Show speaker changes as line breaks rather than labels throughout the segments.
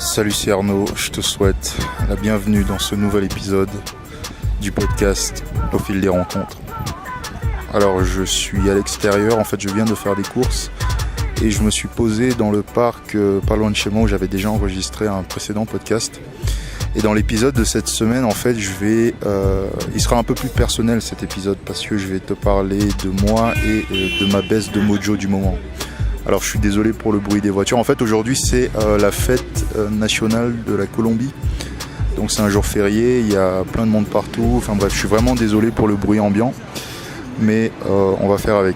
Salut, c'est Arnaud, je te souhaite la bienvenue dans ce nouvel épisode du podcast Au fil des rencontres. Alors je suis à l'extérieur, en fait je viens de faire des courses et je me suis posé dans le parc pas loin de chez moi où j'avais déjà enregistré un précédent podcast. Et dans l'épisode de cette semaine, en fait, il sera un peu plus personnel cet épisode parce que je vais te parler de moi et de ma baisse de mojo du moment. Alors je suis désolé pour le bruit des voitures. En fait aujourd'hui c'est la fête nationale de la Colombie. Donc c'est un jour férié, il y a plein de monde partout. Enfin bref, je suis vraiment désolé pour le bruit ambiant. Mais on va faire avec.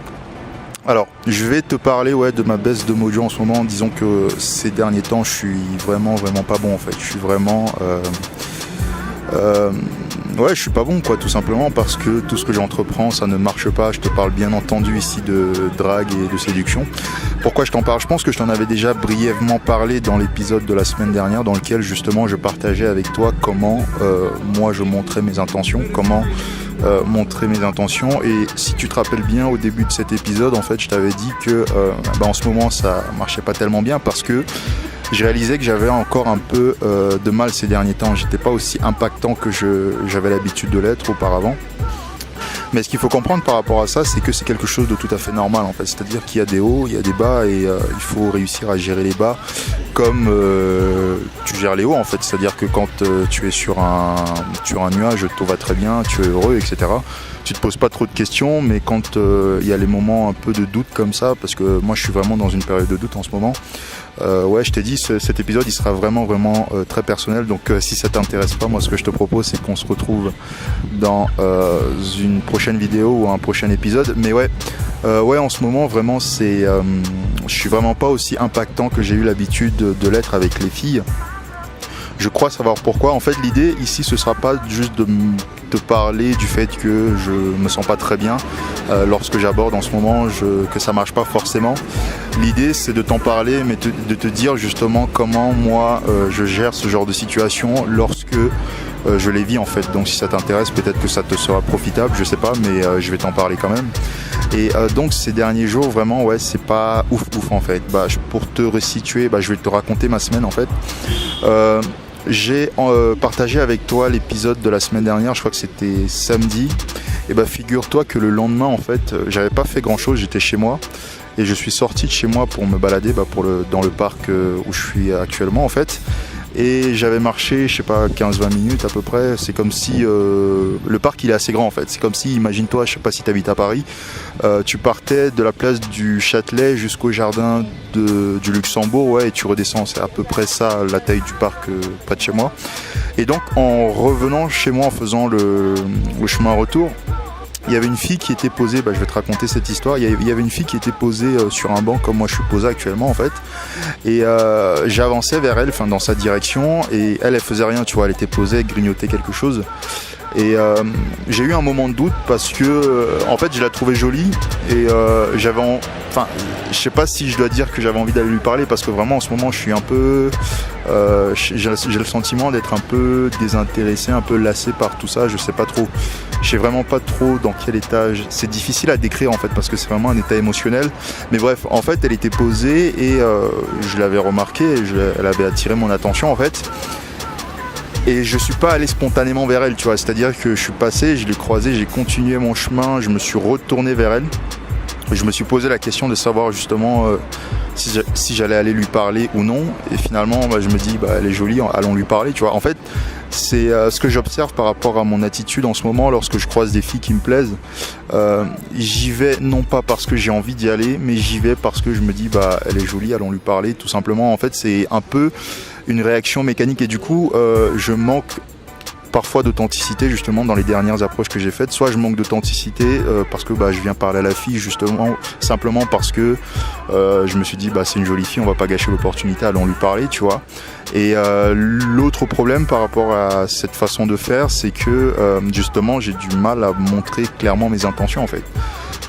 Alors je vais te parler de ma baisse de mojo en ce moment. Disons que ces derniers temps je suis vraiment pas bon en fait. Je suis vraiment... je suis pas bon quoi, tout simplement parce que tout ce que j'entreprends ça ne marche pas. Je te parle bien entendu ici de drague et de séduction. Pourquoi je t'en parle? Je pense que je t'en avais déjà brièvement parlé dans l'épisode de la semaine dernière dans lequel justement je partageais avec toi comment moi je montrais mes intentions, montrer mes intentions. Et si tu te rappelles bien au début de cet épisode, en fait je t'avais dit que en ce moment ça marchait pas tellement bien parce que j'ai réalisé que j'avais encore un peu de mal ces derniers temps. J'étais pas aussi impactant que j'avais l'habitude de l'être auparavant. Mais ce qu'il faut comprendre par rapport à ça, c'est que c'est quelque chose de tout à fait normal en fait. C'est-à-dire qu'il y a des hauts, il y a des bas et il faut réussir à gérer les bas comme tu gères les hauts en fait. C'est-à-dire que quand tu es sur un nuage, tout va très bien, tu es heureux, etc. Tu te poses pas trop de questions, mais quand il y a les moments un peu de doute comme ça, parce que moi je suis vraiment dans une période de doute en ce moment, je t'ai dit, cet épisode il sera vraiment très personnel. Donc si ça t'intéresse pas, moi ce que je te propose c'est qu'on se retrouve dans une prochaine vidéo ou un prochain épisode. Mais en ce moment vraiment je suis vraiment pas aussi impactant que j'ai eu l'habitude de l'être avec les filles. Je crois savoir pourquoi. En fait l'idée ici ce sera pas juste de te parler du fait que je me sens pas très bien lorsque j'aborde en ce moment que ça marche pas forcément. L'idée c'est de t'en parler mais de te dire justement comment moi je gère ce genre de situation lorsque je les vis en fait. Donc si ça t'intéresse peut-être que ça te sera profitable, je sais pas, mais je vais t'en parler quand même. Et donc ces derniers jours vraiment c'est pas ouf en fait. Pour te resituer, je vais te raconter ma semaine en fait. J'ai partagé avec toi l'épisode de la semaine dernière, je crois que c'était samedi. Et figure-toi que le lendemain en fait, j'avais pas fait grand chose, j'étais chez moi et je suis sorti de chez moi pour me balader dans le parc où je suis actuellement en fait. Et j'avais marché, je sais pas, 15-20 minutes à peu près. C'est comme si le parc il est assez grand en fait. C'est comme si, imagine-toi, je sais pas si tu habites à Paris, tu partais de la place du Châtelet jusqu'au jardin du Luxembourg, et tu redescends. C'est à peu près ça la taille du parc près de chez moi. Et donc en revenant chez moi, en faisant le chemin retour, il y avait une fille qui était posée, je vais te raconter cette histoire, il y avait une fille qui était posée sur un banc comme moi je suis posé actuellement en fait, et j'avançais vers elle, dans sa direction, et elle faisait rien, tu vois, elle était posée, elle grignotait quelque chose, et j'ai eu un moment de doute parce que en fait je la trouvais jolie, et je sais pas si je dois dire que j'avais envie d'aller lui parler parce que vraiment en ce moment je suis un peu... j'ai le sentiment d'être un peu désintéressé, un peu lassé par tout ça, je sais pas trop. Je sais vraiment pas trop dans quel état, c'est difficile à décrire en fait parce que c'est vraiment un état émotionnel. Mais bref, en fait elle était posée et je l'avais remarqué, elle avait attiré mon attention en fait. Et je suis pas allé spontanément vers elle, tu vois, c'est-à-dire que je suis passé, je l'ai croisée, j'ai continué mon chemin, je me suis retourné vers elle. Je me suis posé la question de savoir justement si j'allais aller lui parler ou non. Et finalement, je me dis, elle est jolie, allons lui parler, tu vois. En fait, c'est ce que j'observe par rapport à mon attitude en ce moment lorsque je croise des filles qui me plaisent. J'y vais non pas parce que j'ai envie d'y aller, mais j'y vais parce que je me dis, elle est jolie, allons lui parler, tout simplement. En fait, c'est un peu une réaction mécanique et du coup, je manque parfois d'authenticité justement dans les dernières approches que j'ai faites. Soit je manque d'authenticité parce que je viens parler à la fille justement simplement parce que je me suis dit c'est une jolie fille, on va pas gâcher l'opportunité, allons lui parler, tu vois. Et l'autre problème par rapport à cette façon de faire, c'est que justement j'ai du mal à montrer clairement mes intentions en fait.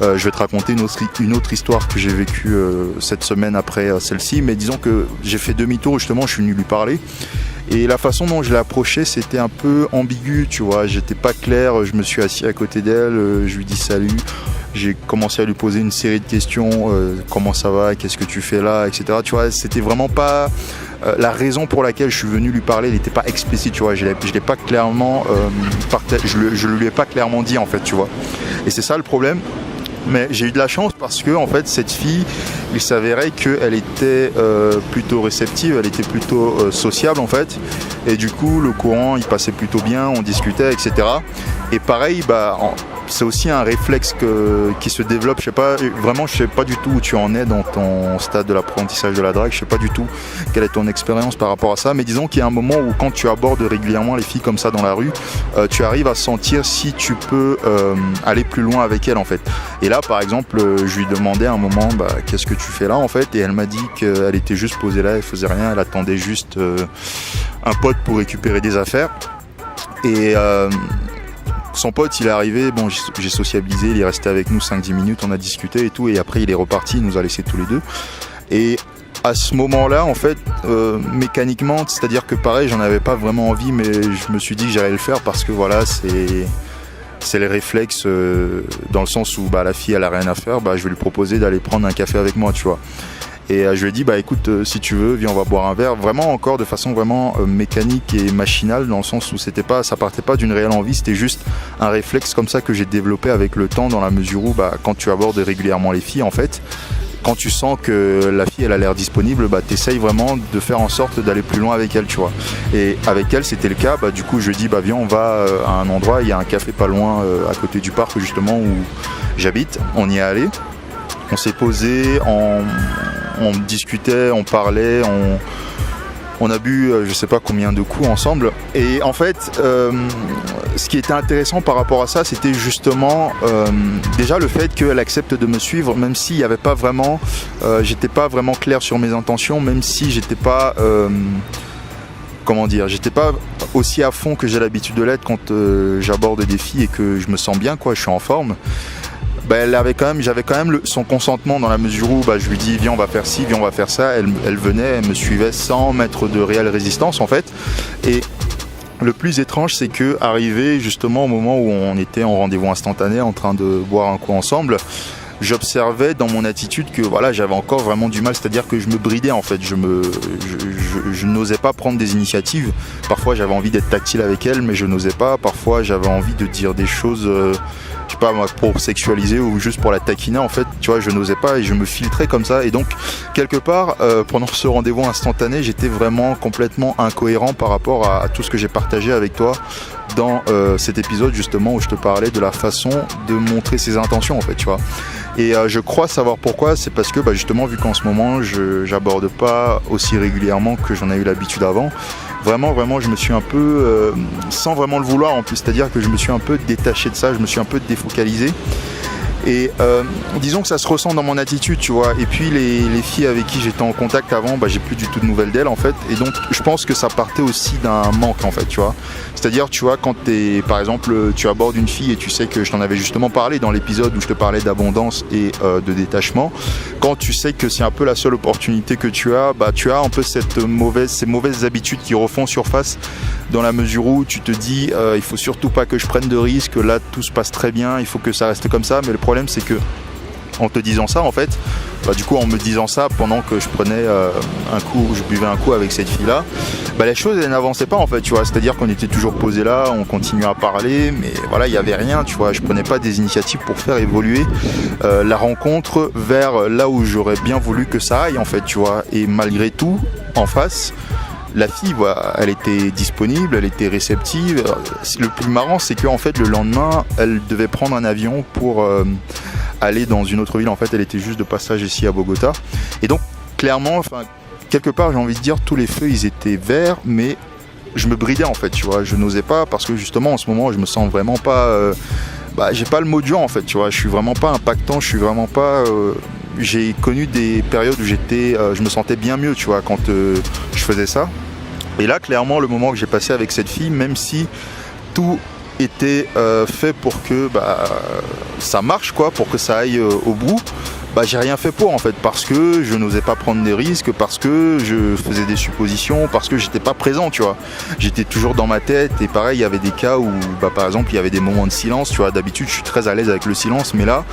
Je vais te raconter une autre histoire que j'ai vécue cette semaine après celle-ci, mais disons que j'ai fait demi-tour justement, je suis venu lui parler. Et la façon dont je l'ai approché, c'était un peu ambigu, tu vois, j'étais pas clair, je me suis assis à côté d'elle, je lui dis salut, j'ai commencé à lui poser une série de questions, comment ça va, qu'est-ce que tu fais là, etc. Tu vois, c'était vraiment pas la raison pour laquelle je suis venu lui parler n'était pas explicite, tu vois. Je l'ai pas clairement je lui ai pas clairement dit en fait, tu vois. Et c'est ça le problème. Mais j'ai eu de la chance parce que en fait cette fille, il s'avérait qu'elle était plutôt réceptive, elle était plutôt sociable en fait. Et du coup le courant il passait plutôt bien, on discutait, etc. Et pareil, c'est aussi un réflexe qui se développe. Je sais pas du tout où tu en es dans ton stade de l'apprentissage de la drague. Je sais pas du tout quelle est ton expérience par rapport à ça. Mais disons qu'il y a un moment où quand tu abordes régulièrement les filles comme ça dans la rue, tu arrives à sentir si tu peux aller plus loin avec elles en fait. Et là par exemple, je lui demandais à un moment qu'est-ce que tu fais là en fait, et elle m'a dit qu'elle était juste posée là, elle faisait rien, elle attendait juste un pote pour récupérer des affaires. Et son pote il est arrivé, bon j'ai sociabilisé, il est resté avec nous 5-10 minutes, on a discuté et tout, et après il est reparti, il nous a laissés tous les deux. Et à ce moment-là en fait, mécaniquement, c'est-à-dire que pareil, j'en avais pas vraiment envie, mais je me suis dit que j'allais le faire parce que voilà, c'est les réflexes dans le sens où la fille elle a rien à faire, je vais lui proposer d'aller prendre un café avec moi, tu vois. Et je lui ai dit écoute, si tu veux, viens, on va boire un verre, vraiment encore de façon vraiment mécanique et machinale, dans le sens où ça partait pas d'une réelle envie, c'était juste un réflexe comme ça que j'ai développé avec le temps, dans la mesure où quand tu abordes régulièrement les filles en fait, quand tu sens que la fille elle a l'air disponible, t'essayes vraiment de faire en sorte d'aller plus loin avec elle, tu vois. Et avec elle c'était le cas, du coup je lui ai dit viens, on va à un endroit, il y a un café pas loin à côté du parc justement où j'habite, on y est allé, on s'est posé, on discutait, on parlait, on a bu je sais pas combien de coups ensemble. Et en fait ce qui était intéressant par rapport à ça, c'était justement déjà le fait qu'elle accepte de me suivre, même s'il n'y avait pas vraiment j'étais pas vraiment clair sur mes intentions, même si j'étais pas j'étais pas aussi à fond que j'ai l'habitude de l'être quand j'aborde des filles et que je me sens bien, quoi, je suis en forme. J'avais quand même son consentement, dans la mesure où je lui dis viens, on va faire ci, viens, on va faire ça. Elle venait, elle me suivait sans mettre de réelle résistance en fait. Et le plus étrange, c'est que arrivé justement au moment où on était en rendez-vous instantané en train de boire un coup ensemble, j'observais dans mon attitude que j'avais encore vraiment du mal, c'est-à-dire que je me bridais en fait, je n'osais pas prendre des initiatives. Parfois j'avais envie d'être tactile avec elle, mais je n'osais pas. Parfois j'avais envie de dire des choses je sais pas moi, pour sexualiser ou juste pour la taquiner en fait, tu vois, je n'osais pas et je me filtrais comme ça. Et donc quelque part pendant ce rendez-vous instantané, j'étais vraiment complètement incohérent par rapport à tout ce que j'ai partagé avec toi dans cet épisode justement où je te parlais de la façon de montrer ses intentions en fait, tu vois. Et je crois savoir pourquoi, c'est parce que justement vu qu'en ce moment j'aborde pas aussi régulièrement que j'en ai eu l'habitude avant, vraiment je me suis un peu sans vraiment le vouloir en plus, c'est-à-dire que je me suis un peu détaché de ça, je me suis un peu défocalisé. Et disons que ça se ressent dans mon attitude, tu vois. Et puis les filles avec qui j'étais en contact avant, j'ai plus du tout de nouvelles d'elles en fait. Et donc je pense que ça partait aussi d'un manque en fait, tu vois. C'est-à-dire, tu vois, quand par exemple tu abordes une fille et tu sais que je t'en avais justement parlé dans l'épisode où je te parlais d'abondance et de détachement, quand tu sais que c'est un peu la seule opportunité que tu as un peu ces mauvaises habitudes qui refont surface, dans la mesure où tu te dis il faut surtout pas que je prenne de risques, là tout se passe très bien, il faut que ça reste comme ça. Mais le problème c'est que en te disant ça en fait, du coup en me disant ça pendant que je prenais je buvais un coup avec cette fille là, les choses elles n'avançaient pas en fait, tu vois. C'est-à-dire qu'on était toujours posé là, on continuait à parler, mais il y avait rien, tu vois. Je prenais pas des initiatives pour faire évoluer la rencontre vers là où j'aurais bien voulu que ça aille en fait, tu vois. Et malgré tout, en face, la fille, elle était disponible, elle était réceptive. Le plus marrant, c'est qu'en fait, le lendemain, elle devait prendre un avion pour aller dans une autre ville. En fait, elle était juste de passage ici à Bogota. Et donc, clairement, quelque part, j'ai envie de dire, tous les feux, ils étaient verts, mais je me bridais, en fait, tu vois. Je n'osais pas, parce que justement, en ce moment, je me sens vraiment pas... j'ai pas le mojo, en fait, tu vois. Je suis vraiment pas impactant, je suis vraiment pas... j'ai connu des périodes où je me sentais bien mieux, tu vois, quand je faisais ça. Et là, clairement, le moment que j'ai passé avec cette fille, même si tout était fait pour que ça marche, quoi, pour que ça aille au bout, j'ai rien fait pour en fait, parce que je n'osais pas prendre des risques, parce que je faisais des suppositions, parce que j'étais pas présent, tu vois. J'étais toujours dans ma tête, et pareil, il y avait des cas où, par exemple, il y avait des moments de silence, tu vois. D'habitude, je suis très à l'aise avec le silence, mais là,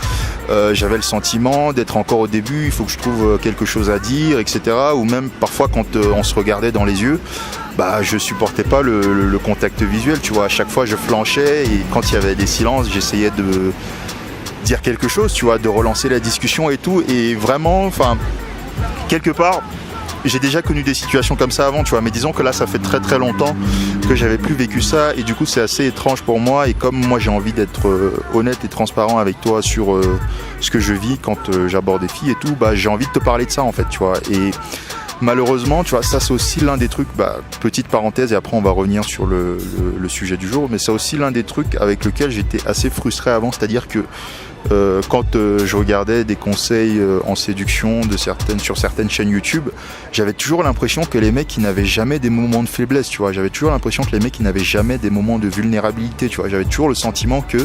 j'avais le sentiment d'être encore au début, il faut que je trouve quelque chose à dire, etc. Ou même parfois quand on se regardait dans les yeux, je supportais pas le contact visuel, tu vois. À chaque fois, je flanchais, et quand il y avait des silences, j'essayais de dire quelque chose, tu vois, de relancer la discussion et tout, et vraiment, enfin, quelque part, j'ai déjà connu des situations comme ça avant, tu vois, mais disons que là, ça fait très très longtemps que j'avais plus vécu ça, et du coup, c'est assez étrange pour moi, et comme moi, j'ai envie d'être honnête et transparent avec toi sur ce que je vis quand j'aborde des filles et tout, j'ai envie de te parler de ça, en fait, tu vois, et malheureusement, tu vois, ça c'est aussi l'un des trucs, petite parenthèse, et après on va revenir sur le sujet du jour, mais c'est aussi l'un des trucs avec lequel j'étais assez frustré avant, c'est-à-dire que quand je regardais des conseils en séduction sur certaines chaînes YouTube, j'avais toujours l'impression que les mecs ils n'avaient jamais des moments de faiblesse, tu vois. J'avais toujours l'impression que les mecs ils n'avaient jamais des moments de vulnérabilité, tu vois. J'avais toujours le sentiment que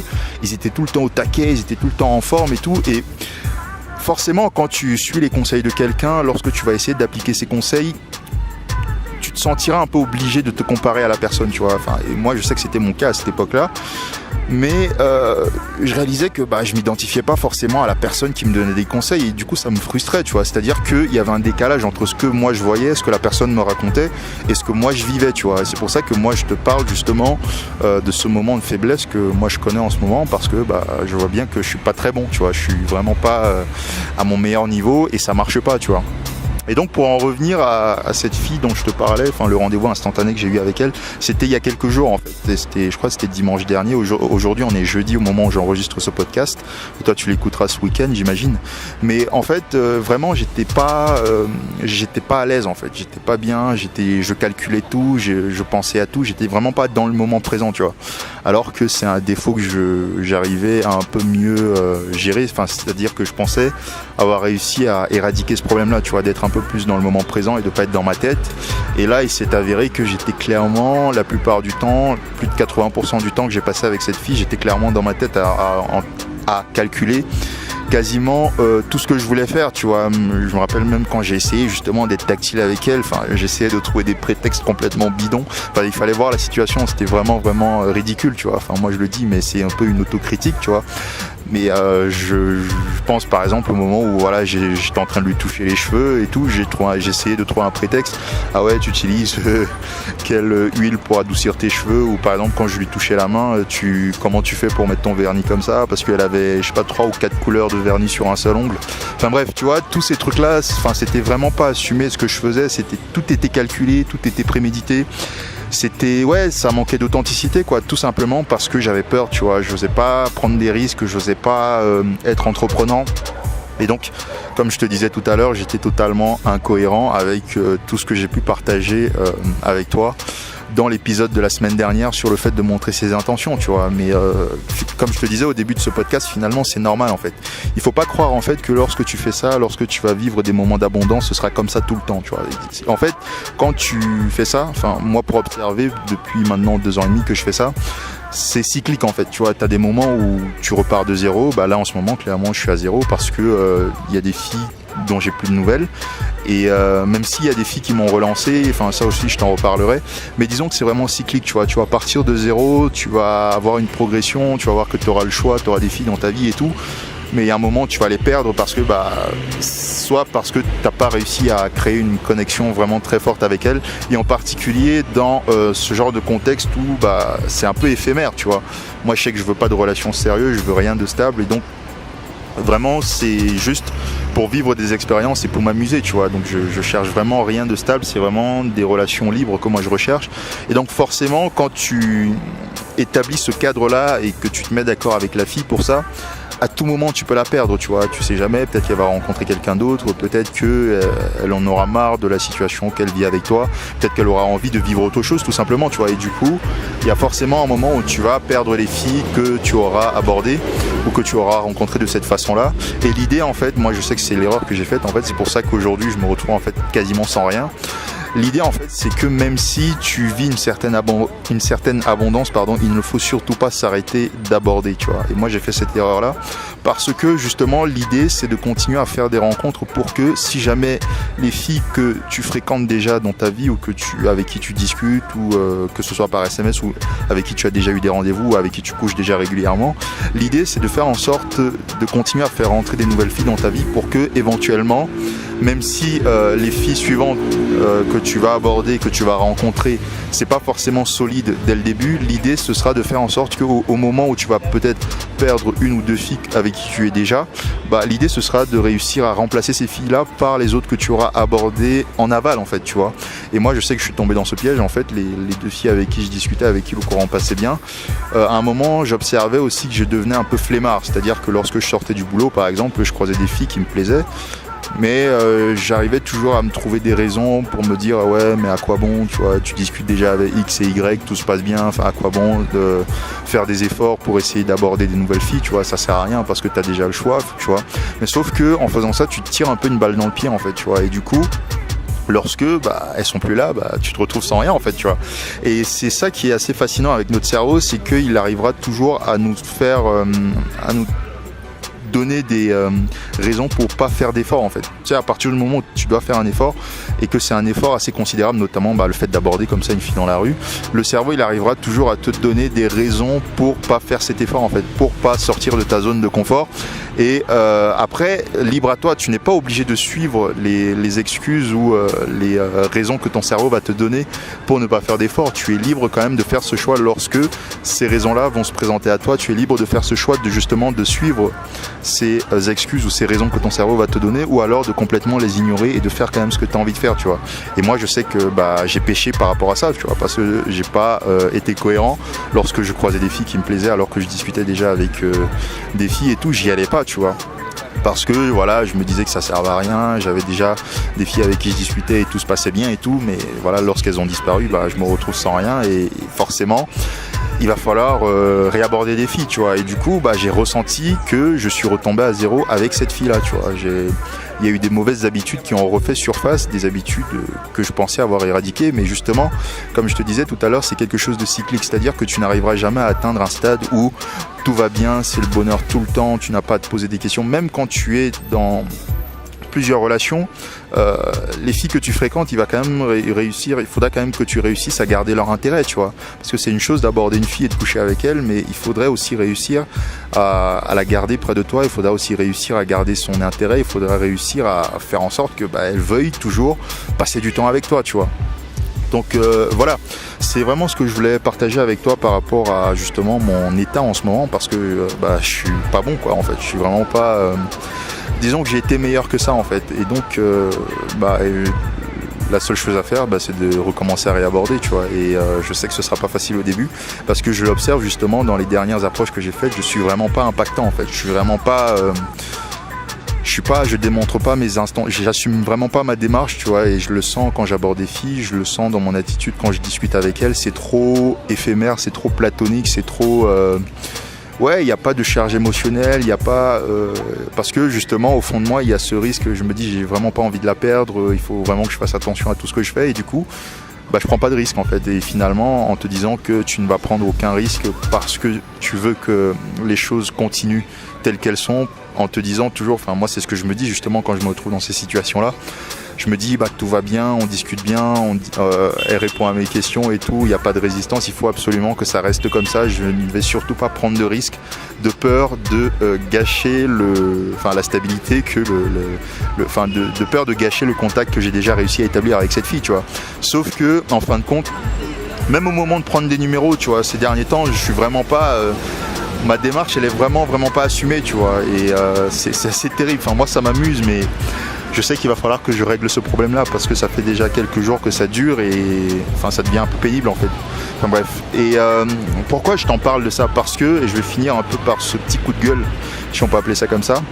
ils étaient tout le temps au taquet, ils étaient tout le temps en forme et tout. Et forcément, quand tu suis les conseils de quelqu'un, lorsque tu vas essayer d'appliquer ses conseils, tu te sentiras un peu obligé de te comparer à la personne, tu vois. Enfin, et moi, je sais que c'était mon cas à cette époque-là. Mais je réalisais que je m'identifiais pas forcément à la personne qui me donnait des conseils, et du coup ça me frustrait, tu vois. C'est-à-dire qu'il y avait un décalage entre ce que moi je voyais, ce que la personne me racontait, et ce que moi je vivais, tu vois. Et c'est pour ça que moi je te parle justement de ce moment de faiblesse que moi je connais en ce moment, parce que je vois bien que je suis pas très bon, tu vois. Je suis vraiment pas à mon meilleur niveau, et ça marche pas, tu vois. Et donc pour en revenir à cette fille dont je te parlais, enfin le rendez-vous instantané que j'ai eu avec elle, c'était il y a quelques jours en fait. Je crois que c'était dimanche dernier. Aujourd'hui on est jeudi au moment où j'enregistre ce podcast. Et toi tu l'écouteras ce week-end, j'imagine. Mais en fait vraiment j'étais pas à l'aise en fait. J'étais pas bien. Je calculais tout, je pensais à tout. J'étais vraiment pas dans le moment présent, tu vois. Alors que c'est un défaut que j'arrivais à un peu mieux gérer. Enfin c'est-à-dire que je pensais avoir réussi à éradiquer ce problème-là, tu vois, d'être un peu plus dans le moment présent et de pas être dans ma tête. Et là, il s'est avéré que j'étais clairement, la plupart du temps, plus de 80% du temps que j'ai passé avec cette fille, j'étais clairement dans ma tête à calculer quasiment tout ce que je voulais faire, tu vois. Je me rappelle même quand j'ai essayé justement d'être tactile avec elle, enfin j'essayais de trouver des prétextes complètement bidons. Enfin, il fallait voir la situation, c'était vraiment ridicule, tu vois. Enfin moi je le dis, mais c'est un peu une autocritique, tu vois. Mais je pense par exemple au moment où voilà, j'étais en train de lui toucher les cheveux et tout, j'ai essayé de trouver un prétexte. Ah ouais, tu utilises quelle huile pour adoucir tes cheveux, ou par exemple quand je lui touchais la main, comment tu fais pour mettre ton vernis comme ça, parce qu'elle avait je sais pas 3 ou 4 couleurs de vernis sur un seul ongle. Enfin bref, tu vois, tous ces trucs là, enfin c'était vraiment pas assumé ce que je faisais, tout était calculé, tout était prémédité. Ça manquait d'authenticité, quoi, tout simplement parce que j'avais peur, tu vois, j'osais pas prendre des risques, j'osais pas être entreprenant. Et donc, comme je te disais tout à l'heure, j'étais totalement incohérent avec tout ce que j'ai pu partager avec toi dans l'épisode de la semaine dernière sur le fait de montrer ses intentions, tu vois. Mais comme je te disais au début de ce podcast, finalement c'est normal en fait. Il faut pas croire en fait que lorsque tu fais ça, lorsque tu vas vivre des moments d'abondance, ce sera comme ça tout le temps, tu vois. En fait, quand tu fais ça, enfin moi pour observer depuis maintenant 2 ans et demi que je fais ça, c'est cyclique en fait, tu vois. T'as des moments où tu repars de zéro, là en ce moment clairement je suis à zéro parce que y a des filles dont j'ai plus de nouvelles, et même s'il y a des filles qui m'ont relancé, enfin ça aussi je t'en reparlerai, mais disons que c'est vraiment cyclique, tu vois partir de zéro, tu vas avoir une progression, tu vas voir que tu auras le choix, tu auras des filles dans ta vie et tout, mais il y a un moment tu vas les perdre parce que soit parce que t'as pas réussi à créer une connexion vraiment très forte avec elles, et en particulier dans ce genre de contexte où c'est un peu éphémère, tu vois. Moi je sais que je veux pas de relation sérieuse, je veux rien de stable, et donc vraiment c'est juste pour vivre des expériences et pour m'amuser, tu vois. Donc je cherche vraiment rien de stable, c'est vraiment des relations libres que moi je recherche. Et donc forcément quand tu établis ce cadre là et que tu te mets d'accord avec la fille pour ça, à tout moment tu peux la perdre, tu vois, tu sais jamais, peut-être qu'elle va rencontrer quelqu'un d'autre, peut-être qu'elle en aura marre de la situation qu'elle vit avec toi, peut-être qu'elle aura envie de vivre autre chose tout simplement, tu vois. Et du coup il y a forcément un moment où tu vas perdre les filles que tu auras abordées ou que tu auras rencontrées de cette façon là. Et l'idée en fait, moi je sais que c'est l'erreur que j'ai faite en fait, c'est pour ça qu'aujourd'hui je me retrouve en fait quasiment sans rien. L'idée en fait c'est que même si tu vis une certaine abondance, il ne faut surtout pas s'arrêter d'aborder, tu vois. Et moi j'ai fait cette erreur là parce que justement l'idée c'est de continuer à faire des rencontres pour que si jamais les filles que tu fréquentes déjà dans ta vie ou avec qui tu discutes ou que ce soit par SMS ou avec qui tu as déjà eu des rendez-vous ou avec qui tu couches déjà régulièrement, l'idée c'est de faire en sorte de continuer à faire rentrer des nouvelles filles dans ta vie pour que éventuellement, même si les filles suivantes que tu vas aborder, que tu vas rencontrer, c'est pas forcément solide dès le début, l'idée ce sera de faire en sorte qu'au moment où tu vas peut-être perdre une ou deux filles avec qui tu es déjà, l'idée ce sera de réussir à remplacer ces filles-là par les autres que tu auras abordées en aval en fait, tu vois. Et moi je sais que je suis tombé dans ce piège en fait, les deux filles avec qui je discutais, avec qui le courant passait bien, à un moment j'observais aussi que je devenais un peu flemmard, c'est-à-dire que lorsque je sortais du boulot par exemple, je croisais des filles qui me plaisaient, mais j'arrivais toujours à me trouver des raisons pour me dire ouais mais à quoi bon, tu vois, tu discutes déjà avec X et Y, tout se passe bien, enfin à quoi bon de faire des efforts pour essayer d'aborder des nouvelles filles, tu vois, ça sert à rien parce que t'as déjà le choix, tu vois. Mais sauf que en faisant ça tu te tires un peu une balle dans le pied en fait, tu vois, et du coup lorsque elles sont plus là, tu te retrouves sans rien en fait, tu vois. Et c'est ça qui est assez fascinant avec notre cerveau, c'est qu'il arrivera toujours à nous faire à nous donner des raisons pour pas faire d'efforts en fait. Tu sais, à partir du moment où tu dois faire un effort et que c'est un effort assez considérable, notamment le fait d'aborder comme ça une fille dans la rue, le cerveau il arrivera toujours à te donner des raisons pour pas faire cet effort en fait, pour pas sortir de ta zone de confort. Et après, libre à toi, tu n'es pas obligé de suivre les excuses ou les raisons que ton cerveau va te donner pour ne pas faire d'efforts. Tu es libre quand même de faire ce choix lorsque ces raisons-là vont se présenter à toi. Tu es libre de faire ce choix de justement de suivre ces excuses ou ces raisons que ton cerveau va te donner, ou alors de complètement les ignorer et de faire quand même ce que tu as envie de faire, tu vois. Et moi je sais que j'ai péché par rapport à ça, tu vois, parce que j'ai pas été cohérent lorsque je croisais des filles qui me plaisaient alors que je discutais déjà avec des filles et tout, j'y allais pas, tu vois. Parce que voilà, je me disais que ça servait à rien, j'avais déjà des filles avec qui je discutais et tout se passait bien et tout, mais voilà, lorsqu'elles ont disparu, je me retrouve sans rien et forcément il va falloir réaborder des filles, tu vois. Et du coup, j'ai ressenti que je suis retombé à zéro avec cette fille-là, tu vois. Il y a eu des mauvaises habitudes qui ont refait surface, des habitudes que je pensais avoir éradiquées, mais justement, comme je te disais tout à l'heure, c'est quelque chose de cyclique, c'est-à-dire que tu n'arriveras jamais à atteindre un stade où tout va bien, c'est le bonheur tout le temps, tu n'as pas à te poser des questions, même quand tu es dans plusieurs relations, les filles que tu fréquentes, il faudra quand même que tu réussisses à garder leur intérêt, tu vois, parce que c'est une chose d'aborder une fille et de coucher avec elle, mais il faudrait aussi réussir à la garder près de toi, il faudra aussi réussir à garder son intérêt, il faudra réussir à faire en sorte que elle veuille toujours passer du temps avec toi, tu vois. Donc voilà, c'est vraiment ce que je voulais partager avec toi par rapport à justement mon état en ce moment, parce que je suis pas bon quoi, en fait, je suis vraiment pas disons que j'ai été meilleur que ça en fait, et donc la seule chose à faire c'est de recommencer à réaborder, tu vois. Et je sais que ce sera pas facile au début parce que je l'observe justement dans les dernières approches que j'ai faites, je suis vraiment pas impactant en fait, je suis vraiment pas je démontre pas mes instants, j'assume vraiment pas ma démarche, tu vois, et je le sens quand j'aborde des filles, je le sens dans mon attitude quand je discute avec elles, c'est trop éphémère, c'est trop platonique, c'est trop ouais, il n'y a pas de charge émotionnelle, il n'y a pas parce que justement au fond de moi il y a ce risque, je me dis j'ai vraiment pas envie de la perdre, il faut vraiment que je fasse attention à tout ce que je fais, et du coup je prends pas de risque en fait, et finalement en te disant que tu ne vas prendre aucun risque parce que tu veux que les choses continuent telles qu'elles sont, en te disant toujours, moi c'est ce que je me dis justement quand je me retrouve dans ces situations là, je me dis tout va bien, on discute bien, elle répond à mes questions et tout, il n'y a pas de résistance, il faut absolument que ça reste comme ça, je ne vais surtout pas prendre de risques, de peur de gâcher la stabilité que de peur de gâcher le contact que j'ai déjà réussi à établir avec cette fille, tu vois. Sauf que en fin de compte, même au moment de prendre des numéros, tu vois, ces derniers temps, je suis vraiment pas ma démarche elle est vraiment pas assumée, tu vois, et c'est assez terrible, moi ça m'amuse, mais je sais qu'il va falloir que je règle ce problème-là parce que ça fait déjà quelques jours que ça dure et ça devient un peu pénible en fait. Bref. Et pourquoi je t'en parle de ça? Parce que, et je vais finir un peu par ce petit coup de gueule, si on peut appeler ça comme ça.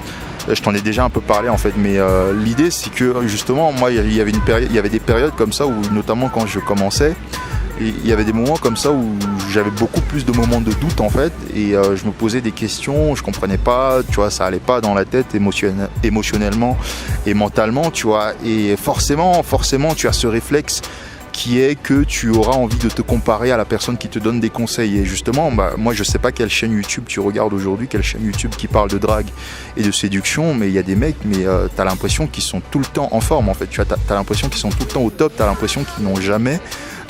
Je t'en ai déjà un peu parlé en fait, mais l'idée c'est que justement moi il y avait des périodes comme ça où notamment quand je commençais, il y avait des moments comme ça où j'avais beaucoup plus de moments de doute en fait, et je me posais des questions, je comprenais pas, tu vois, ça allait pas dans la tête émotionnellement et mentalement, tu vois, et forcément tu as ce réflexe qui est que tu auras envie de te comparer à la personne qui te donne des conseils. Et justement, moi je sais pas quelle chaîne YouTube tu regardes aujourd'hui, quelle chaîne YouTube qui parle de drague et de séduction, mais il y a des mecs, mais t'as l'impression qu'ils sont tout le temps en forme en fait, tu vois, t'as l'impression qu'ils sont tout le temps au top, t'as l'impression qu'ils n'ont jamais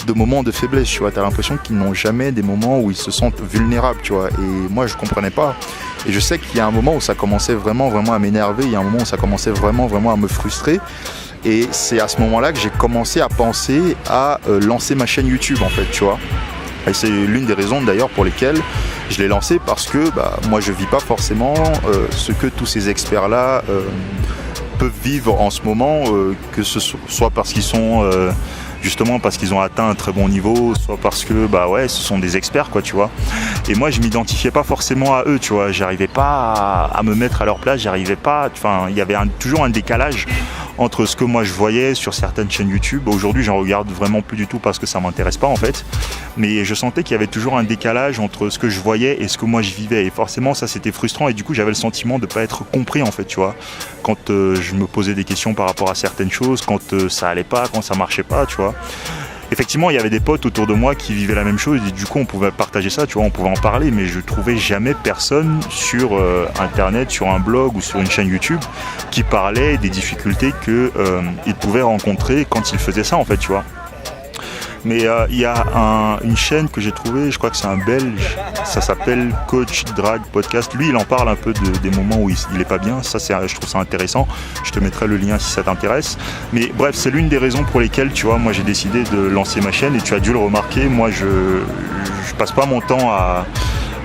de moments de faiblesse, tu vois, t'as l'impression qu'ils n'ont jamais des moments où ils se sentent vulnérables, tu vois, et moi je comprenais pas. Et je sais qu'il y a un moment où ça commençait vraiment à m'énerver, il y a un moment où ça commençait vraiment à me frustrer. Et c'est à ce moment-là que j'ai commencé à penser à lancer ma chaîne YouTube en fait, tu vois. Et c'est l'une des raisons d'ailleurs pour lesquelles je l'ai lancée, parce que moi je vis pas forcément ce que tous ces experts-là peuvent vivre en ce moment, que ce soit parce qu'ils sont justement parce qu'ils ont atteint un très bon niveau, soit parce que ce sont des experts quoi, tu vois. Et moi je m'identifiais pas forcément à eux, tu vois, j'arrivais pas à me mettre à leur place, j'arrivais pas, enfin il y avait toujours un décalage entre ce que moi je voyais sur certaines chaînes YouTube. Aujourd'hui j'en regarde vraiment plus du tout parce que ça m'intéresse pas en fait, mais je sentais qu'il y avait toujours un décalage entre ce que je voyais et ce que moi je vivais, et forcément ça c'était frustrant, et du coup j'avais le sentiment de pas être compris en fait, tu vois, quand je me posais des questions par rapport à certaines choses, quand ça allait pas, quand ça marchait pas, tu vois. Effectivement, il y avait des potes autour de moi qui vivaient la même chose, et du coup on pouvait partager ça, tu vois, on pouvait en parler, mais je trouvais jamais personne sur internet, sur un blog ou sur une chaîne YouTube qui parlait des difficultés qu'ils pouvaient rencontrer quand ils faisaient ça en fait, tu vois. Mais il y a une chaîne que j'ai trouvée, je crois que c'est un Belge, ça s'appelle Coach Drag Podcast. Lui, il en parle un peu des moments où il est pas bien. Ça, je trouve ça intéressant. Je te mettrai le lien si ça t'intéresse. Mais bref, c'est l'une des raisons pour lesquelles, tu vois, moi j'ai décidé de lancer ma chaîne, et tu as dû le remarquer. Moi, je passe pas mon temps à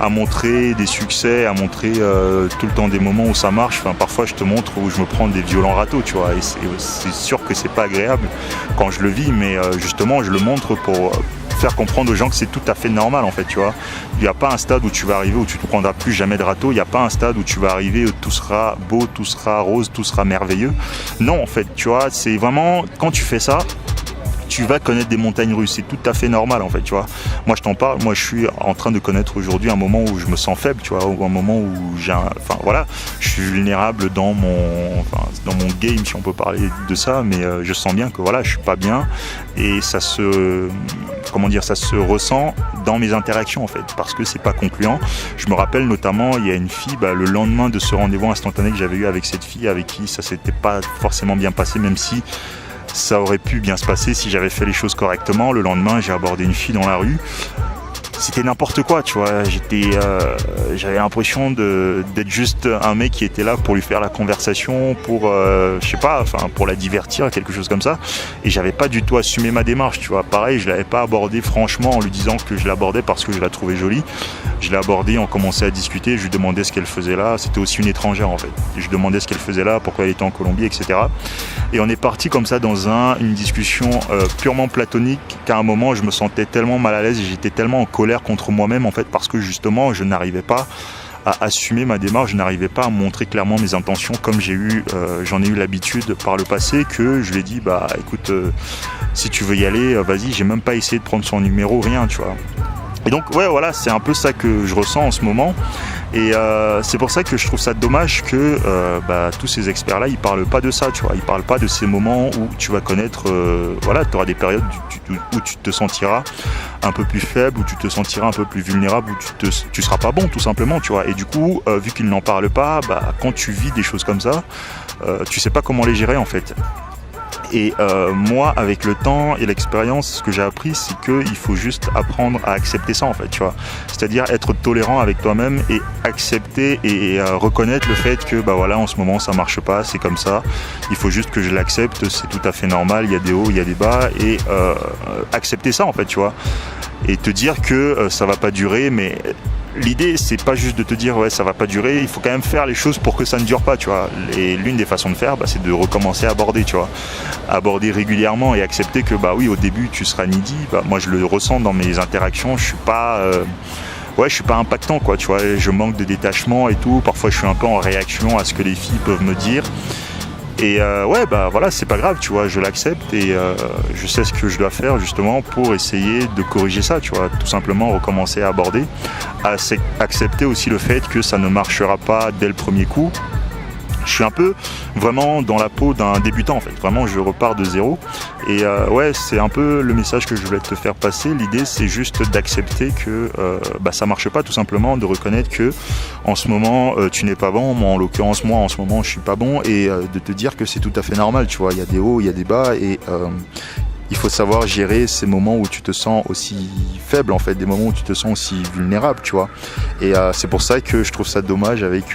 montrer des succès, à montrer tout le temps des moments où ça marche. Enfin, parfois je te montre où je me prends des violents râteaux, tu vois, et c'est sûr que c'est pas agréable quand je le vis, mais justement je le montre pour faire comprendre aux gens que c'est tout à fait normal en fait, tu vois. Il n'y a pas un stade où tu vas arriver où tu ne prendras plus jamais de râteau, il n'y a pas un stade où tu vas arriver où tout sera beau, tout sera rose, tout sera merveilleux. Non en fait, tu vois, c'est vraiment quand tu fais ça, tu vas connaître des montagnes russes, c'est tout à fait normal en fait, tu vois. Moi je t'en parle, moi je suis en train de connaître aujourd'hui un moment où je me sens faible, tu vois, ou un moment où je suis vulnérable dans mon game, si on peut parler de ça, mais je sens bien que voilà, je suis pas bien, et ça se ressent dans mes interactions en fait, parce que c'est pas concluant. Je me rappelle notamment, il y a une fille, le lendemain de ce rendez-vous instantané que j'avais eu avec cette fille, avec qui ça s'était pas forcément bien passé, même si ça aurait pu bien se passer si j'avais fait les choses correctement. Le lendemain, j'ai abordé une fille dans la rue. C'était n'importe quoi, tu vois. J'avais l'impression d'être juste un mec qui était là pour lui faire la conversation, pour pour la divertir, quelque chose comme ça. Et j'avais pas du tout assumé ma démarche, tu vois. Pareil, je l'avais pas abordé franchement en lui disant que je l'abordais parce que je la trouvais jolie. Je l'ai abordée, on commençait à discuter, je lui demandais ce qu'elle faisait là. C'était aussi une étrangère en fait. Je lui demandais ce qu'elle faisait là, pourquoi elle était en Colombie, etc. Et on est parti comme ça dans une discussion purement platonique, qu'à un moment je me sentais tellement mal à l'aise et j'étais tellement en colère contre moi-même en fait, parce que justement je n'arrivais pas à assumer ma démarche, je n'arrivais pas à montrer clairement mes intentions comme j'en ai eu l'habitude par le passé, que je lui ai dit écoute, si tu veux y aller, vas-y. J'ai même pas essayé de prendre son numéro, rien, tu vois. Et donc ouais, voilà, c'est un peu ça que je ressens en ce moment, et c'est pour ça que je trouve ça dommage que tous ces experts là ils parlent pas de ça, tu vois. Ils parlent pas de ces moments où tu vas connaître tu auras des périodes où tu te sentiras un peu plus faible, où tu te sentiras un peu plus vulnérable, où tu seras pas bon tout simplement, tu vois. Et du coup vu qu'ils n'en parlent pas, quand tu vis des choses comme ça, tu sais pas comment les gérer en fait. Et moi, avec le temps et l'expérience, ce que j'ai appris, c'est qu'il faut juste apprendre à accepter ça, en fait, tu vois. C'est-à-dire être tolérant avec toi-même et accepter et reconnaître le fait que, en ce moment, ça marche pas, c'est comme ça. Il faut juste que je l'accepte, c'est tout à fait normal. Il y a des hauts, il y a des bas, et accepter ça, en fait, tu vois. Et te dire que ça va pas durer, mais l'idée, c'est pas juste de te dire ouais ça va pas durer, il faut quand même faire les choses pour que ça ne dure pas, tu vois. Et l'une des façons de faire, c'est de recommencer à aborder, tu vois. Aborder régulièrement et accepter que oui, au début tu seras needy. Moi je le ressens dans mes interactions, je suis pas impactant, quoi, tu vois. Je manque de détachement et tout, parfois je suis un peu en réaction à ce que les filles peuvent me dire.
Et ouais, bah voilà, c'est pas grave, tu vois, je l'accepte et je sais ce que je dois faire justement pour essayer de corriger ça, tu vois, tout simplement recommencer à aborder, accepter aussi le fait que ça ne marchera pas dès le premier coup. Je suis un peu vraiment dans la peau d'un débutant en fait, vraiment je repars de zéro et ouais, c'est un peu le message que je voulais te faire passer. L'idée c'est juste d'accepter que ça marche pas, tout simplement, de reconnaître que en ce moment tu n'es pas bon, moi en l'occurrence moi en ce moment je suis pas bon, et de te dire que c'est tout à fait normal, tu vois, il y a des hauts, il y a des bas, et il faut savoir gérer ces moments où tu te sens aussi faible, en fait, des moments où tu te sens aussi vulnérable, tu vois. Et c'est pour ça que je trouve ça dommage avec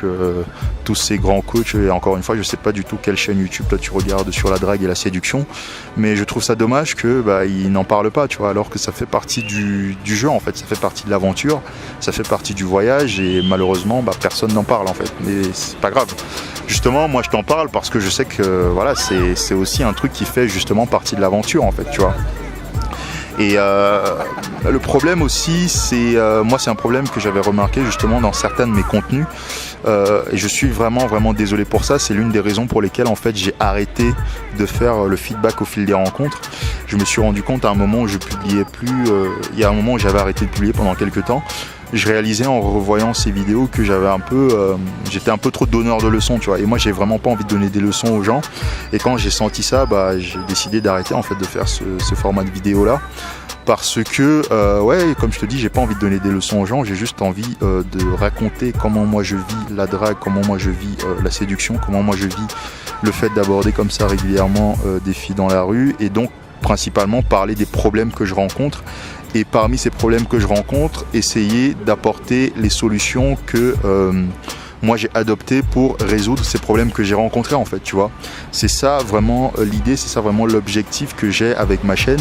tous ces grands coachs. Et encore une fois, je sais pas du tout quelle chaîne YouTube toi tu regardes sur la drague et la séduction, mais je trouve ça dommage que ils n'en parlent pas, tu vois, alors que ça fait partie du jeu, en fait, ça fait partie de l'aventure, ça fait partie du voyage, et malheureusement personne n'en parle, en fait. Mais c'est pas grave. Justement, moi je t'en parle parce que je sais que voilà, c'est aussi un truc qui fait justement partie de l'aventure, en fait, tu vois. Et le problème aussi, c'est moi c'est un problème que j'avais remarqué justement dans certains de mes contenus, et je suis vraiment désolé pour ça. C'est l'une des raisons pour lesquelles en fait j'ai arrêté de faire le feedback au fil des rencontres. Je me suis rendu compte à un moment où je publiais plus, il y a un moment où j'avais arrêté de publier pendant quelques temps. Je réalisais en revoyant ces vidéos que j'avais j'étais un peu trop donneur de leçons, tu vois. Et moi, j'ai vraiment pas envie de donner des leçons aux gens. Et quand j'ai senti ça, j'ai décidé d'arrêter en fait de faire ce format de vidéo là, parce que ouais, comme je te dis, j'ai pas envie de donner des leçons aux gens. J'ai juste envie de raconter comment moi je vis la drague, comment moi je vis la séduction, comment moi je vis le fait d'aborder comme ça régulièrement des filles dans la rue, et donc principalement parler des problèmes que je rencontre. Et parmi ces problèmes que je rencontre, essayer d'apporter les solutions que moi j'ai adoptées pour résoudre ces problèmes que j'ai rencontrés, en fait, tu vois. C'est ça vraiment l'idée, c'est ça vraiment l'objectif que j'ai avec ma chaîne.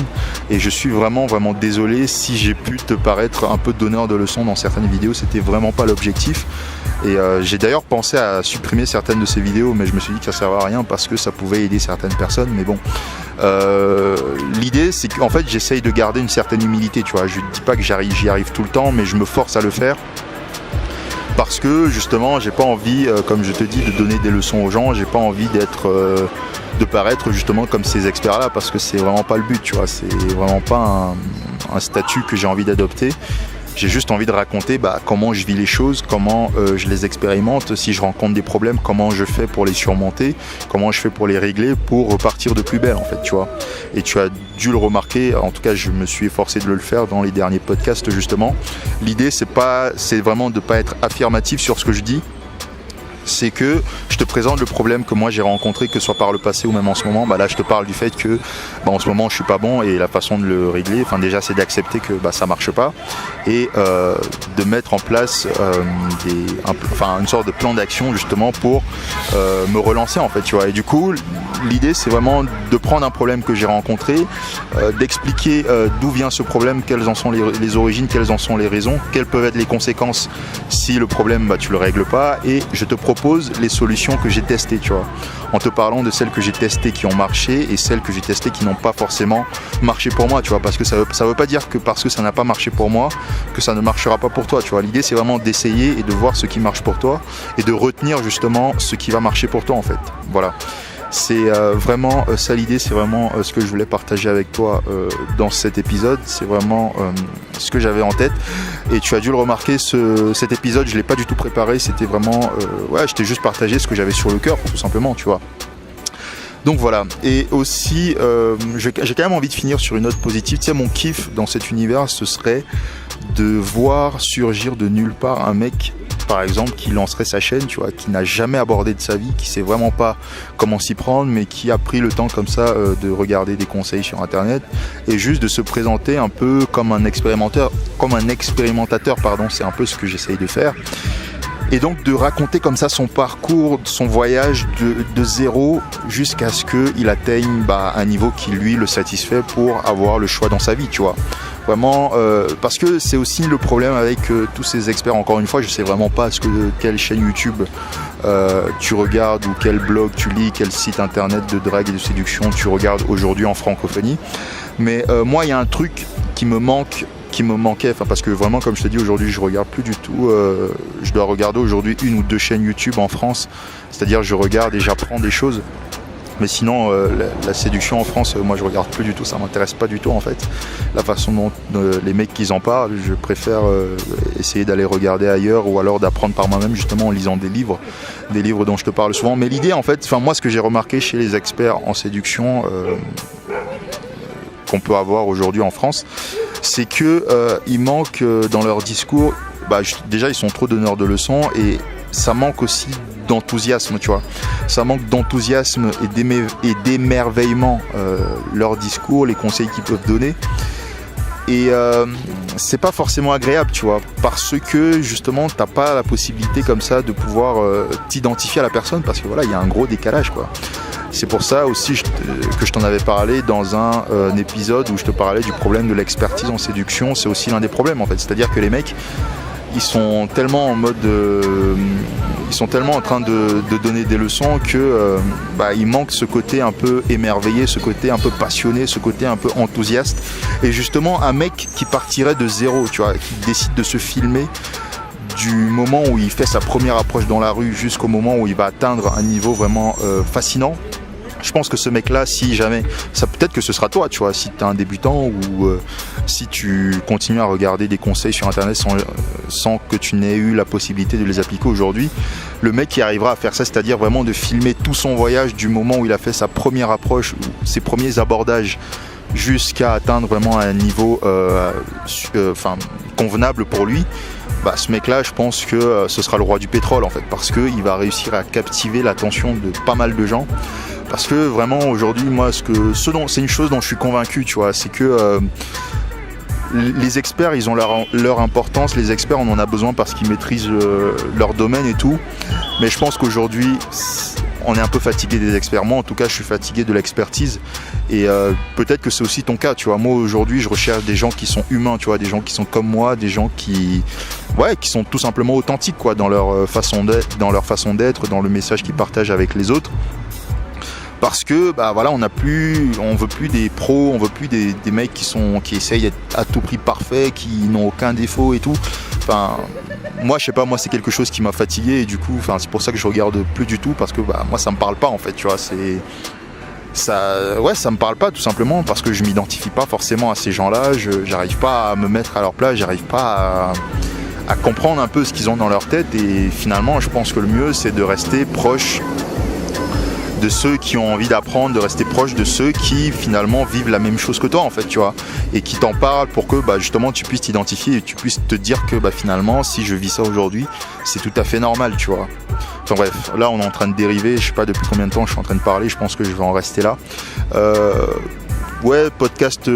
Et je suis vraiment désolé si j'ai pu te paraître un peu donneur de leçons dans certaines vidéos. C'était vraiment pas l'objectif. Et j'ai d'ailleurs pensé à supprimer certaines de ces vidéos, mais je me suis dit que ça servait à rien parce que ça pouvait aider certaines personnes. Mais bon, l'idée c'est qu'en fait j'essaye de garder une certaine humilité, tu vois. Je ne dis pas que j'y arrive tout le temps, mais je me force à le faire parce que justement j'ai pas envie, comme je te dis, de donner des leçons aux gens. J'ai pas envie de paraître justement comme ces experts là, parce que c'est vraiment pas le but, tu vois. C'est vraiment pas un statut que j'ai envie d'adopter. J'ai juste envie de raconter comment je vis les choses, comment je les expérimente, si je rencontre des problèmes, comment je fais pour les surmonter, comment je fais pour les régler, pour repartir de plus belle, en fait, tu vois. Et tu as dû le remarquer, en tout cas je me suis efforcé de le faire dans les derniers podcasts justement. L'idée c'est vraiment de ne pas être affirmatif sur ce que je dis. C'est que je te présente le problème que moi j'ai rencontré, que ce soit par le passé ou même en ce moment. Là je te parle du fait que en ce moment je suis pas bon, et la façon de le régler, déjà c'est d'accepter que ça marche pas, et de mettre en place une sorte de plan d'action justement pour me relancer, en fait, tu vois. Et du coup l'idée c'est vraiment de prendre un problème que j'ai rencontré, d'expliquer d'où vient ce problème, quelles en sont les origines, quelles en sont les raisons, quelles peuvent être les conséquences si le problème tu le règles pas, et je te propose les solutions que j'ai testées, tu vois, en te parlant de celles que j'ai testées qui ont marché et celles que j'ai testées qui n'ont pas forcément marché pour moi, tu vois, parce que ça veut pas dire que parce que ça n'a pas marché pour moi que ça ne marchera pas pour toi, tu vois. L'idée c'est vraiment d'essayer et de voir ce qui marche pour toi et de retenir justement ce qui va marcher pour toi, en fait. Voilà. C'est vraiment ça l'idée, c'est vraiment ce que je voulais partager avec toi dans cet épisode. C'est vraiment ce que j'avais en tête. Et tu as dû le remarquer, cet épisode, je ne l'ai pas du tout préparé. C'était vraiment, je t'ai juste partagé ce que j'avais sur le cœur, tout simplement, tu vois. Donc voilà. Et aussi, j'ai quand même envie de finir sur une note positive. Tu sais, mon kiff dans cet univers, ce serait de voir surgir de nulle part un mec, par exemple, qui lancerait sa chaîne, tu vois, qui n'a jamais abordé de sa vie, qui sait vraiment pas comment s'y prendre, mais qui a pris le temps comme ça de regarder des conseils sur internet et juste de se présenter un peu comme un expérimentateur, pardon. C'est un peu ce que j'essaye de faire. Et donc de raconter comme ça son parcours, son voyage de zéro jusqu'à ce qu'il atteigne un niveau qui lui le satisfait pour avoir le choix dans sa vie, tu vois. Vraiment, parce que c'est aussi le problème avec tous ces experts. Encore une fois, je sais vraiment pas quelle chaîne YouTube tu regardes, ou quel blog tu lis, quel site internet de drague et de séduction tu regardes aujourd'hui en francophonie. Mais moi, il y a un truc qui me manquait, parce que vraiment, comme je te dis, aujourd'hui je regarde plus du tout, je dois regarder aujourd'hui 1 ou 2 chaînes YouTube en France, c'est-à-dire je regarde et j'apprends des choses Mais sinon, la séduction en France, moi je regarde plus du tout, ça m'intéresse pas du tout en fait. La façon dont les mecs qui en parlent, je préfère essayer d'aller regarder ailleurs ou alors d'apprendre par moi-même justement en lisant des livres dont je te parle souvent. Mais l'idée en fait, moi ce que j'ai remarqué chez les experts en séduction qu'on peut avoir aujourd'hui en France, c'est que il manque dans leur discours, déjà ils sont trop donneurs de leçons et ça manque aussi d'enthousiasme, tu vois. Ça manque d'enthousiasme et d'émerveillement, leur discours, les conseils qu'ils peuvent donner. Et c'est pas forcément agréable, tu vois, parce que justement t'as pas la possibilité comme ça de pouvoir t'identifier à la personne, parce que voilà, il y a un gros décalage, quoi. C'est pour ça aussi que je t'en avais parlé dans un épisode où je te parlais du problème de l'expertise en séduction. C'est aussi l'un des problèmes en fait, c'est-à-dire que les mecs, ils sont tellement en mode, ils sont tellement en train de donner des leçons que il manque ce côté un peu émerveillé, ce côté un peu passionné, ce côté un peu enthousiaste. Et justement, un mec qui partirait de zéro, tu vois, qui décide de se filmer du moment où il fait sa première approche dans la rue jusqu'au moment où il va atteindre un niveau vraiment fascinant. Je pense que ce mec-là, si jamais, ça peut-être que ce sera toi, tu vois, si tu es un débutant ou si tu continues à regarder des conseils sur Internet sans que tu n'aies eu la possibilité de les appliquer aujourd'hui, le mec qui arrivera à faire ça, c'est-à-dire vraiment de filmer tout son voyage du moment où il a fait sa première approche ou ses premiers abordages jusqu'à atteindre vraiment un niveau convenable pour lui, ce mec-là, je pense que ce sera le roi du pétrole en fait, parce qu'il va réussir à captiver l'attention de pas mal de gens. Parce que vraiment aujourd'hui, moi, c'est une chose dont je suis convaincu, tu vois, c'est que les experts, ils ont leur importance. Les experts, on en a besoin parce qu'ils maîtrisent leur domaine et tout. Mais je pense qu'aujourd'hui, on est un peu fatigué des experts. Moi, en tout cas, je suis fatigué de l'expertise. Et peut-être que c'est aussi ton cas, tu vois. Moi, aujourd'hui, je recherche des gens qui sont humains, tu vois, des gens qui sont comme moi, des gens qui sont tout simplement authentiques, quoi, dans leur façon d'être, dans le message qu'ils partagent avec les autres. Parce que on veut plus des pros, on veut plus des mecs qui essayent d'être à tout prix parfaits, qui n'ont aucun défaut et tout. Enfin, moi je sais pas, moi c'est quelque chose qui m'a fatigué et du coup, c'est pour ça que je regarde plus du tout, parce que moi ça me parle pas en fait, tu vois, ça me parle pas tout simplement parce que je m'identifie pas forcément à ces gens-là, j'arrive pas à me mettre à leur place, j'arrive pas à comprendre un peu ce qu'ils ont dans leur tête et finalement je pense que le mieux c'est de rester proche de ceux qui ont envie d'apprendre, de rester proche de ceux qui finalement vivent la même chose que toi en fait, tu vois, et qui t'en parlent pour que justement tu puisses t'identifier et tu puisses te dire que finalement si je vis ça aujourd'hui, c'est tout à fait normal, tu vois. Enfin bref, là on est en train de dériver, je sais pas depuis combien de temps je suis en train de parler, je pense que je vais en rester là. Podcast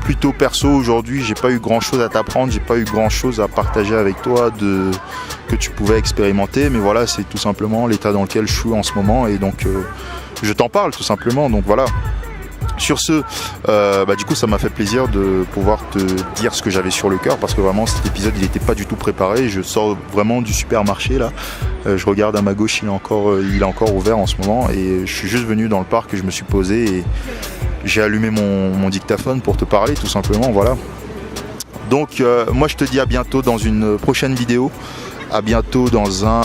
plutôt perso aujourd'hui, j'ai pas eu grand chose à t'apprendre, j'ai pas eu grand chose à partager avec toi que tu pouvais expérimenter, mais voilà, c'est tout simplement l'état dans lequel je suis en ce moment et donc je t'en parle tout simplement, donc voilà. Sur ce, du coup ça m'a fait plaisir de pouvoir te dire ce que j'avais sur le cœur, parce que vraiment cet épisode il n'était pas du tout préparé, je sors vraiment du supermarché là, je regarde à ma gauche, il est encore ouvert en ce moment et je suis juste venu dans le parc et je me suis posé et j'ai allumé mon dictaphone pour te parler tout simplement, voilà. Donc moi je te dis à bientôt dans une prochaine vidéo, à bientôt dans un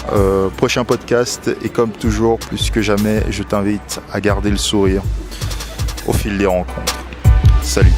prochain podcast et comme toujours, plus que jamais, je t'invite à garder le sourire au fil des rencontres. Salut.